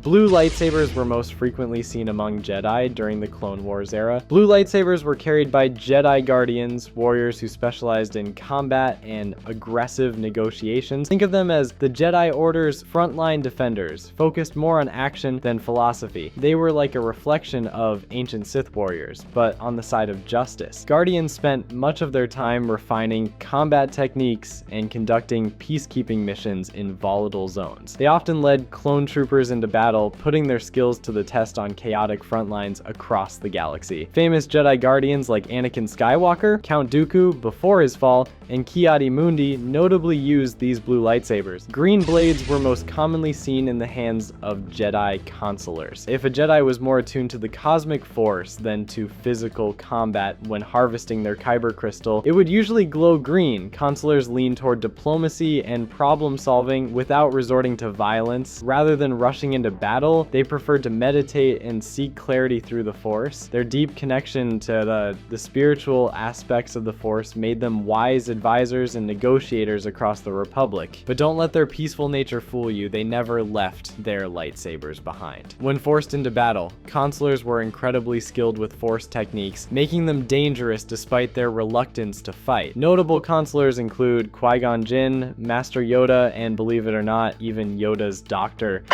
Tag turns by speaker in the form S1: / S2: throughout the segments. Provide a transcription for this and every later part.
S1: Blue lightsabers were most frequently seen among Jedi during the Clone Wars era. Blue lightsabers were carried by Jedi Guardians, warriors who specialized in combat and aggressive negotiations. Think of them as the Jedi Order's frontline defenders, focused more on action than philosophy. They were like a reflection of ancient Sith warriors, but on the side of justice. Guardians spent much of their time refining combat techniques and conducting peacekeeping missions in volatile zones. They often led clone troopers into battle, putting their skills to the test on chaotic frontlines across the galaxy. Famous Jedi Guardians like Anakin Skywalker, Count Dooku before his fall, and Ki-Adi-Mundi notably used these blue lightsabers. Green blades were most commonly seen in the hands of Jedi consulars. If a Jedi was more attuned to the cosmic force than to physical combat when harvesting their kyber crystal, it would usually glow green. Consulars lean toward diplomacy and problem solving without resorting to violence. Rather than rushing into battle, they preferred to meditate and seek clarity through the force. Their deep connection to the spiritual aspects of the force made them wise advisors and negotiators across the Republic. But don't let their peaceful nature fool you, they never left their lightsabers behind. When forced into battle, consulars were incredibly skilled with force techniques, making them dangerous despite their reluctance to fight. Notable consulars include Qui-Gon Jinn, Master Yoda, and believe it or not, even Yoda's doctor.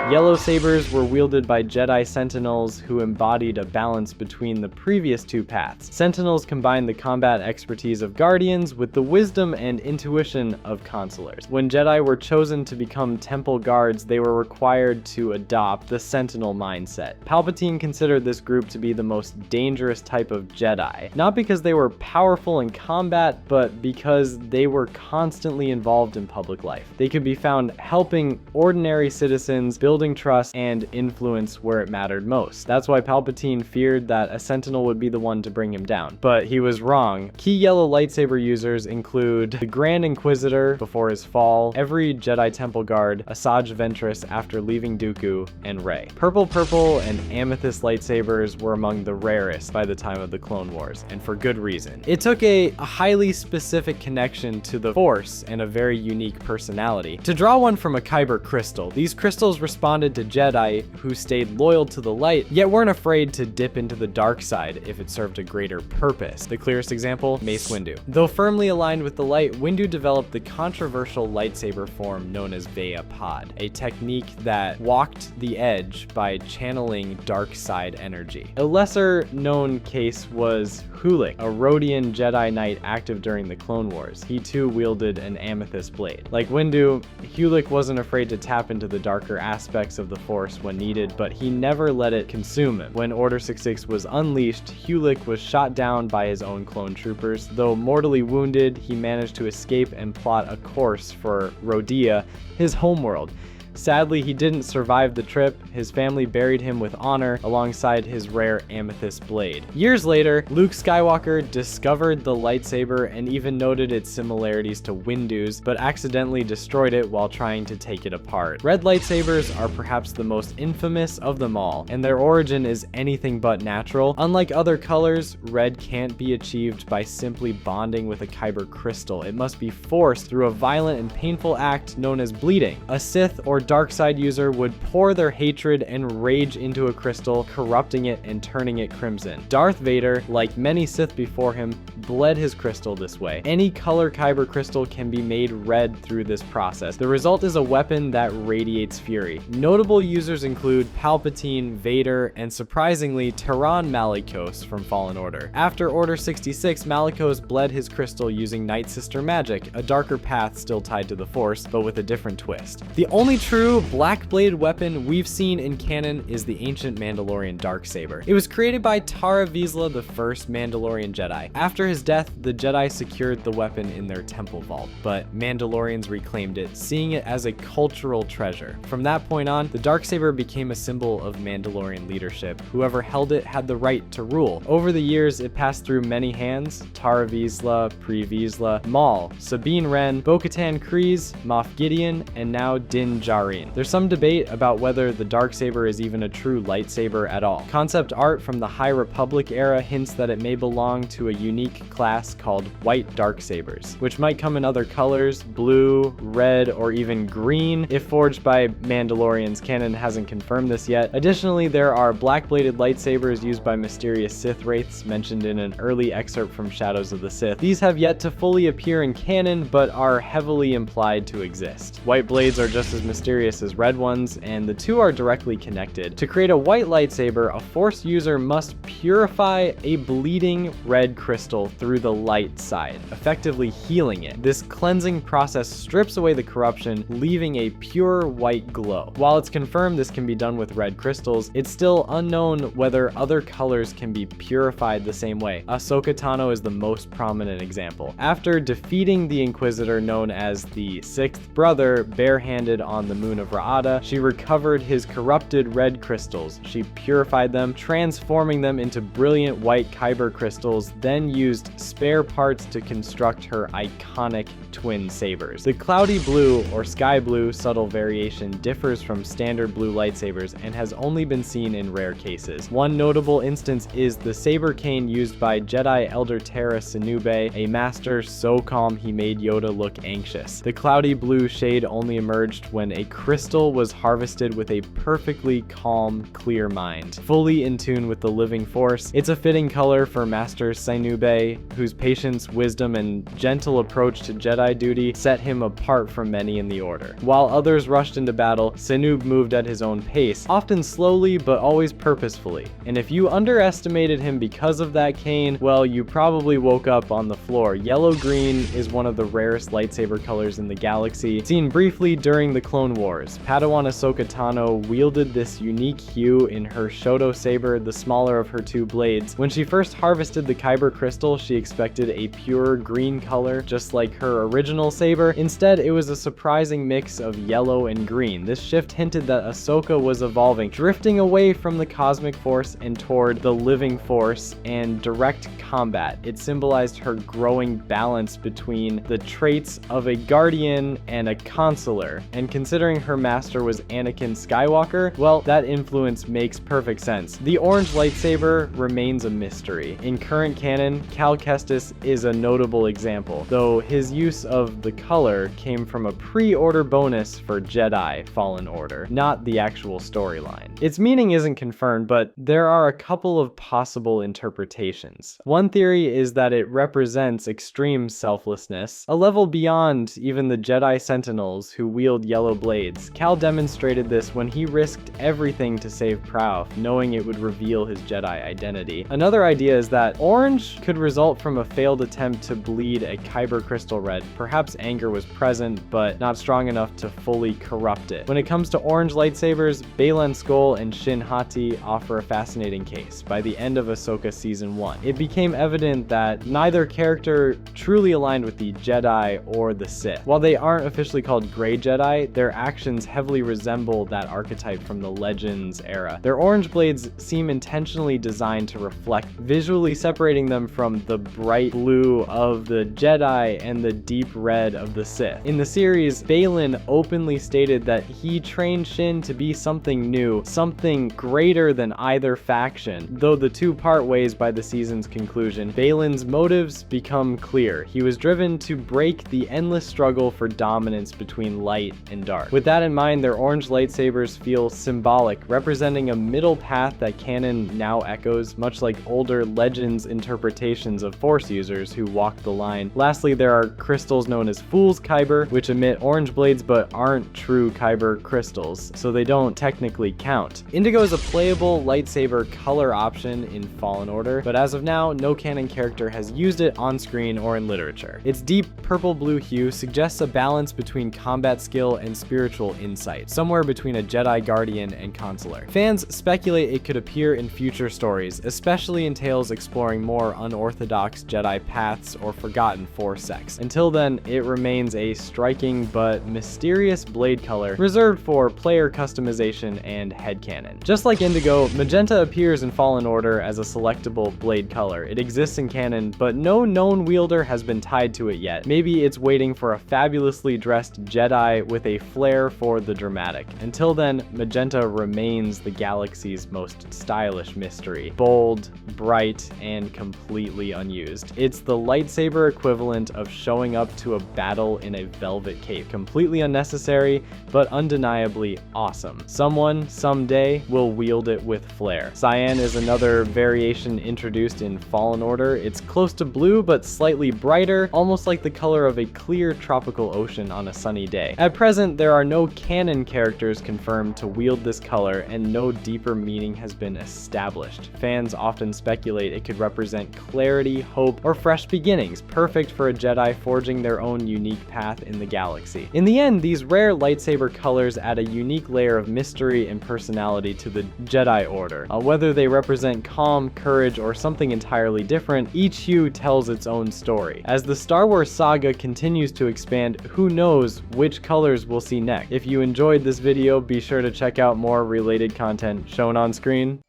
S1: Yellow sabers were wielded by Jedi Sentinels who embodied a balance between the previous two paths. Sentinels combined the combat expertise of Guardians with the wisdom and intuition of consulars. When Jedi were chosen to become temple guards, they were required to adopt the Sentinel mindset. Palpatine considered this group to be the most dangerous type of Jedi, not because they were powerful in combat, but because they were constantly involved in public life. They could be found helping ordinary citizens, building trust and influence where it mattered most. That's why Palpatine feared that a Sentinel would be the one to bring him down. But he was wrong. Key yellow lightsaber users include the Grand Inquisitor before his fall, every Jedi Temple Guard, Asajj Ventress after leaving Dooku, and Rey. Purple and amethyst lightsabers were among the rarest by the time of the Clone Wars, and for good reason. It took a highly specific connection to the Force and a very unique personality to draw one from a kyber crystal. These crystals responded to Jedi who stayed loyal to the light, yet weren't afraid to dip into the dark side if it served a greater purpose. The clearest example, Mace Windu. Though firmly aligned with the light, Windu developed the controversial lightsaber form known as Vaya Pod, a technique that walked the edge by channeling dark side energy. A lesser known case was Hulik, a Rhodian Jedi Knight active during the Clone Wars. He too wielded an amethyst blade. Like Windu, Hulik wasn't afraid to tap into the darker aspects of the Force when needed, but he never let it consume him. When Order 66 was unleashed, Hulik was shot down by his own clone troopers. Though mortally wounded, he managed to escape and plot a course for Rhodia, his homeworld. Sadly, he didn't survive the trip. His family buried him with honor alongside his rare amethyst blade. Years later, Luke Skywalker discovered the lightsaber and even noted its similarities to Windu's, but accidentally destroyed it while trying to take it apart. Red lightsabers are perhaps the most infamous of them all, and their origin is anything but natural. Unlike other colors, red can't be achieved by simply bonding with a kyber crystal. It must be forced through a violent and painful act known as bleeding. A Sith or dark side user would pour their hatred and rage into a crystal, corrupting it and turning it crimson. Darth Vader, like many Sith before him, bled his crystal this way. Any color kyber crystal can be made red through this process. The result is a weapon that radiates fury. Notable users include Palpatine, Vader, and surprisingly, Tehran Malicos from Fallen Order. After Order 66, Malicos bled his crystal using Night Sister magic, a darker path still tied to the Force, but with a different twist. The only true black-bladed weapon we've seen in canon is the ancient Mandalorian darksaber. It was created by Tara Vizsla, the first Mandalorian Jedi. After his death, the Jedi secured the weapon in their temple vault, but Mandalorians reclaimed it, seeing it as a cultural treasure. From that point on, the darksaber became a symbol of Mandalorian leadership. Whoever held it had the right to rule. Over the years, it passed through many hands: Tara Vizsla, Pre Vizsla, Maul, Sabine Wren, Bo-Katan Kryze, Moff Gideon, and now Din Djarin. Kareen. There's some debate about whether the darksaber is even a true lightsaber at all. Concept art from the High Republic era hints that it may belong to a unique class called white darksabers, which might come in other colors, blue, red, or even green, if forged by Mandalorians. Canon hasn't confirmed this yet. Additionally, there are black-bladed lightsabers used by mysterious Sith wraiths mentioned in an early excerpt from Shadows of the Sith. These have yet to fully appear in canon, but are heavily implied to exist. White blades are just as mysterious as red ones, and the two are directly connected. To create a white lightsaber, a Force user must purify a bleeding red crystal through the light side, effectively healing it. This cleansing process strips away the corruption, leaving a pure white glow. While it's confirmed this can be done with red crystals, it's still unknown whether other colors can be purified the same way. Ahsoka Tano is the most prominent example. After defeating the Inquisitor known as the Sixth Brother barehanded on the moon of Ra'ada, she recovered his corrupted red crystals. She purified them, transforming them into brilliant white kyber crystals, then used spare parts to construct her iconic twin sabers. The cloudy blue or sky blue subtle variation differs from standard blue lightsabers and has only been seen in rare cases. One notable instance is the saber cane used by Jedi Elder Terra Sinube, a master so calm he made Yoda look anxious. The cloudy blue shade only emerged when a crystal was harvested with a perfectly calm, clear mind, fully in tune with the living force. It's a fitting color for Master Sinube, whose patience, wisdom, and gentle approach to Jedi duty set him apart from many in the Order. While others rushed into battle, Sinub moved at his own pace, often slowly but always purposefully. And if you underestimated him because of that cane, well, you probably woke up on the floor. Yellow-green is one of the rarest lightsaber colors in the galaxy, seen briefly during the Clone Wars. Padawan Ahsoka Tano wielded this unique hue in her Shoto saber, the smaller of her two blades. When she first harvested the kyber crystal, she expected a pure green color, just like her original saber. Instead, it was a surprising mix of yellow and green. This shift hinted that Ahsoka was evolving, drifting away from the cosmic force and toward the living force and direct combat. It symbolized her growing balance between the traits of a guardian and a consular. And considering her master was Anakin Skywalker, well, that influence makes perfect sense. The orange lightsaber remains a mystery. In current canon, Cal Kestis is a notable example, though his use of the color came from a pre-order bonus for Jedi Fallen Order, not the actual storyline. Its meaning isn't confirmed, but there are a couple of possible interpretations. One theory is that it represents extreme selflessness, a level beyond even the Jedi Sentinels who wield yellow blades. Cal demonstrated this when he risked everything to save Prowl, knowing it would reveal his Jedi identity. Another idea is that orange could result from a failed attempt to bleed a kyber crystal red. Perhaps anger was present, but not strong enough to fully corrupt it. When it comes to orange lightsabers, Baylan Skoll and Shin Hati offer a fascinating case. By the end of Ahsoka Season 1, it became evident that neither character truly aligned with the Jedi or the Sith. While they aren't officially called Grey Jedi, their actions heavily resemble that archetype from the Legends era. Their orange blades seem intentionally designed to reflect, visually separating them from the bright blue of the Jedi and the deep red of the Sith. In the series, Baylan openly stated that he trained Shin to be something new, something greater than either faction. Though the two part ways by the season's conclusion, Baylan's motives become clear. He was driven to break the endless struggle for dominance between light and dark. With that in mind, their orange lightsabers feel symbolic, representing a middle path that canon now echoes, much like older Legends interpretations of Force users who walk the line. Lastly, there are crystals known as Fool's Kyber, which emit orange blades but aren't true Kyber crystals, so they don't technically count. Indigo is a playable lightsaber color option in Fallen Order, but as of now, no canon character has used it on screen or in literature. Its deep purple-blue hue suggests a balance between combat skill and spiritual insight, somewhere between a Jedi Guardian and Consular. Fans speculate it could appear in future stories, especially in tales exploring more unorthodox Jedi paths or forgotten Force sects. Until then, it remains a striking but mysterious blade color reserved for player customization and headcanon. Just like Indigo, Magenta appears in Fallen Order as a selectable blade color. It exists in canon, but no known wielder has been tied to it yet. Maybe it's waiting for a fabulously dressed Jedi with a flare flair for the dramatic. Until then, Magenta remains the galaxy's most stylish mystery. Bold, bright, and completely unused. It's the lightsaber equivalent of showing up to a battle in a velvet cape. Completely unnecessary, but undeniably awesome. Someone, someday, will wield it with flair. Cyan is another variation introduced in Fallen Order. It's close to blue, but slightly brighter, almost like the color of a clear tropical ocean on a sunny day. At present, there are no canon characters confirmed to wield this color, and no deeper meaning has been established. Fans often speculate it could represent clarity, hope, or fresh beginnings, perfect for a Jedi forging their own unique path in the galaxy. In the end, these rare lightsaber colors add a unique layer of mystery and personality to the Jedi Order. Whether they represent calm, courage, or something entirely different, each hue tells its own story. As the Star Wars saga continues to expand, who knows which colors we'll see next. If you enjoyed this video, be sure to check out more related content shown on screen.